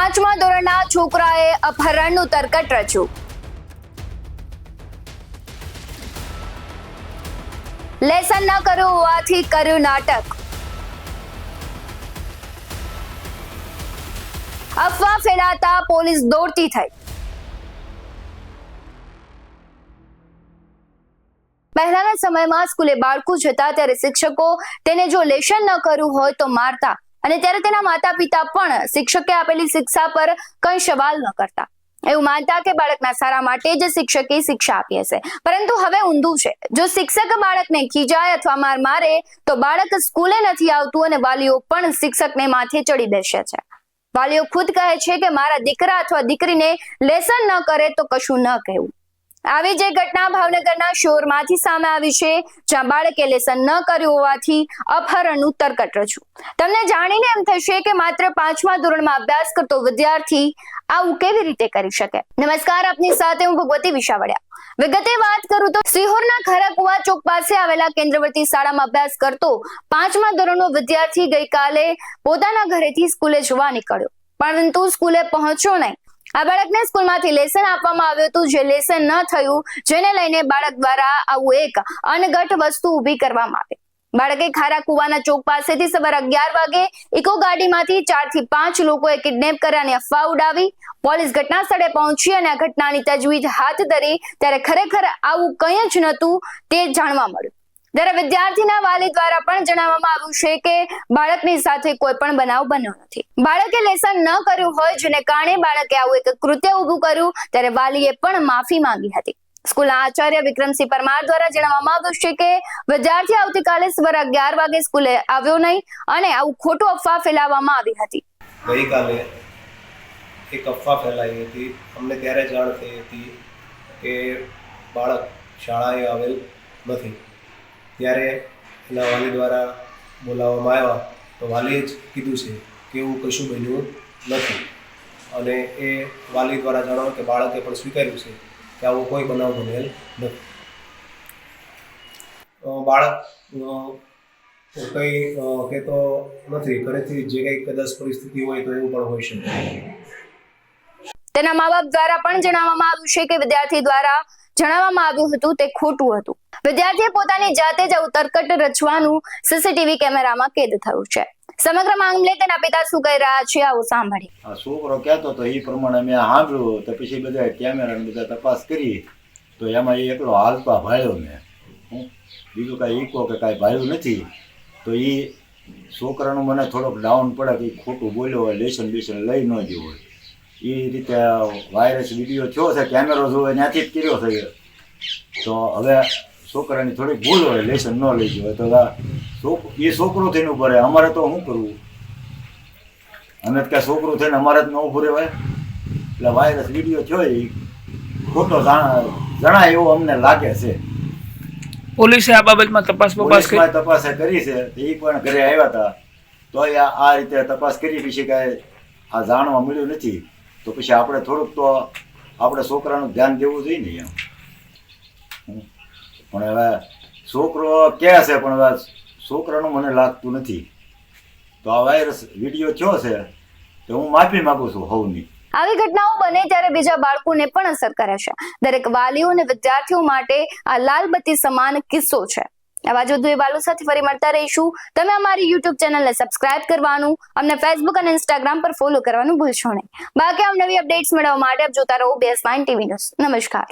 પાંચમા ધોરણના છોકરાએ અપહરણનું તરકટ રચ્યું. લેસન ન કર્યું હોવાથી કર્યું નાટક. અફવા ફેલાતા પોલીસ દોડતી થઈ. પહેલાના સમયમાં સ્કૂલે બાળકો જતા ત્યારે શિક્ષકો તેને જો લેશન ન કર્યું હોય તો મારતા અને ત્યારે તેના માતા પિતા પણ શિક્ષકે આપેલી શિક્ષા પર કંઈ સવાલ ન કરતા. એવું માનતા કે બાળકના સારા માટે જ શિક્ષકે શિક્ષા આપી હશે. પરંતુ હવે ઊંધું છે. જો શિક્ષક બાળકને ખીજાય અથવા માર મારે તો બાળક સ્કૂલે નથી આવતું અને વાલીઓ પણ શિક્ષકને માથે ચડી બેસે છે. વાલીઓ ખુદ કહે છે કે મારા દીકરા અથવા દીકરીને લેસન ન કરે તો કશું ન કહેવું. આવી જ એક ઘટના ભાવનગરના શોરમાંથી સામે આવી છે, જ્યાં બાળકે લેસન ન કર્યું હોવાથી અપહરણનું તરકટ રચ્યું. તમને જાણીને એમ થશે કે માત્ર પાંચમા ધોરણમાં અભ્યાસ કરતો વિદ્યાર્થી આવું કેવી રીતે કરી શકે. નમસ્કાર, આપની સાથે હું ભગવતી વિશાવડિયા. વિગતે વાત કરું તો સિહોરના ખરાકુવા ચોક પાસે આવેલા કેન્દ્રવર્તી શાળામાં અભ્યાસ કરતો પાંચમા ધોરણનો વિદ્યાર્થી ગઈકાલે પોતાના ઘરેથી સ્કૂલે જવા નીકળ્યો, પરંતુ સ્કૂલે પહોંચ્યો નહીં. આ બાળકને સ્કૂલમાંથી લેસન આપવામાં આવ્યું હતું, જે લેસન ન થયું, જેને લઈને બાળક દ્વારા આવું એક અનગઢ વસ્તુ ઊભી કરવામાં આવી. બાળકે ખારાકુવાના ચોક પાસેથી સવારે 11 વાગે ઇકો ગાડીમાંથી 4 થી 5 લોકોએ કિડનેપ કર્યાની અફવા ઉડાવી. પોલીસ ઘટના સ્થળે પહોંચી અને આ ઘટનાની તજવીજ હાથ ધરી ત્યારે ખરેખર આવું કંઈ જ નહોતું તે જાણવા મળ્યું. ત્યારે વિદ્યાર્થીના વાલી દ્વારા પણ જણાવવામાં આવ્યું છે કે બાળકની સાથે કોઈ પણ બનાવ બન્યો નથી. બાળકે લેસન ન કર્યું હોય, જેને કારણે બાળકે આવું એક કૃત્ય ઊભું કર્યું, ત્યારે વાલીએ પણ માફી માંગી હતી. સ્કૂલના આચાર્ય વિક્રમસિંહ પરમાર દ્વારા જણાવવામાં આવ્યું છે કે વિદ્યાર્થી આવતીકાલે સવારે 11 વાગે સ્કૂલે આવ્યો નહીં અને આવું ખોટું અફવા ફેલાવવામાં આવી હતી. ગઈકાલે એક અફવા ફેલાઈ હતી. અમને ત્યારે જાણ થઈ હતી કે બાળક શાળાએ આવેલ નથી. ત્યારે એના વાલી દ્વારા બોલાવવામાં આવ્યા તો વાલીએ જ કીધું છે કે એવું કશું બન્યું નથી. અને એ વાલી દ્વારા જણાવ્યું કે બાળકે પણ સ્વીકાર્યું છે કે આવો કોઈ બનાવ બનેલ નથી. બાળક કંઈ કહેતો નથી. ઘરેથી જે કંઈ કદાચ પરિસ્થિતિ હોય તો એવું પણ હોઈ શકે. તેના મા બાપ દ્વારા પણ જણાવવામાં આવ્યું છે કે વિદ્યાર્થી દ્વારા જણાવવામાં આવ્યું હતું તે ખોટું હતું. વિદ્યાર્થીએ પોતાની જાતે જ આવું તરકટ રચવાનું સીસીટીવી કેમેરામાં કેદ થયું છે. સમગ્ર મામલે તેના પિતા શું કહી રહ્યા છે આવું સાંભળી. આ છોકરો કહેતો તો એ પ્રમાણે મેં સાંભળ્યું તો પછી બધા કેમેરા બધા તપાસ કરી તો એમાં એ એકલો હાલપા ભાળ્યો મેં. બીજું કાંઈ ઈકો કે કાંઈ ભાળ્યું નથી. તો એ છોકરાનું મને થોડોક ડાઉન પડે કે ખોટું બોલ્યો હોય, લેસન બેસન લઈ ન ગયો હોય. એ રીતે વાયરસ વિડીયો થયો છે, કેમેરો જોવે ત્યાંથી જ કર્યો છે. તો હવે છોકરાની થોડીક ભૂલ હોય, લેસન ન લઈ ગયો તો એ છોકરો થઈને ઉભો રહે. અમારે તો શું કરવું? અમે તો ક્યાં છોકરું થઈને અમારે જ ન ઉભું રહેવાય. એટલે વાયરસ વિડીયો થયો એ ખોટો જણાય એવું અમને લાગે છે. પોલીસે આ બાબતમાં તપાસ કરી છે. એ પણ ઘરે આવ્યા હતા તો આ રીતે તપાસ કરી પછી કાંઈ આ જાણવા મળ્યું નથી. તો પછી આપણે થોડુંક તો આપણે છોકરાનું ધ્યાન દેવું જોઈએ ને એમ. પણ હવે છોકરો કહે છે પણ હવે છોકરાનું મને લાગતું નથી. તો આ વાયરસ વિડીયો થયો છે તો હું માફી માંગુ છું સૌની. આવી ઘટનાઓ બને ત્યારે બીજા બાળકોને પણ અસર કરે છે. દરેક વાલીઓ અને વિદ્યાર્થીઓ માટે આ લાલબત્તી સમાન કિસ્સો છે. આવા જ વધુ અહેવાલો સાથે ફરી મળતા રહીશું. તમે અમારી YouTube ચેનલને સબસ્ક્રાઇબ કરવાનું, અમને Facebook અને Instagram પર ફોલો કરવાનું ભૂલશો નહીં. બાકી નવી અપડેટ્સ મેળવવા માટે આપ જોતા રહો BS9 TV ન્યૂઝ. નમસ્કાર.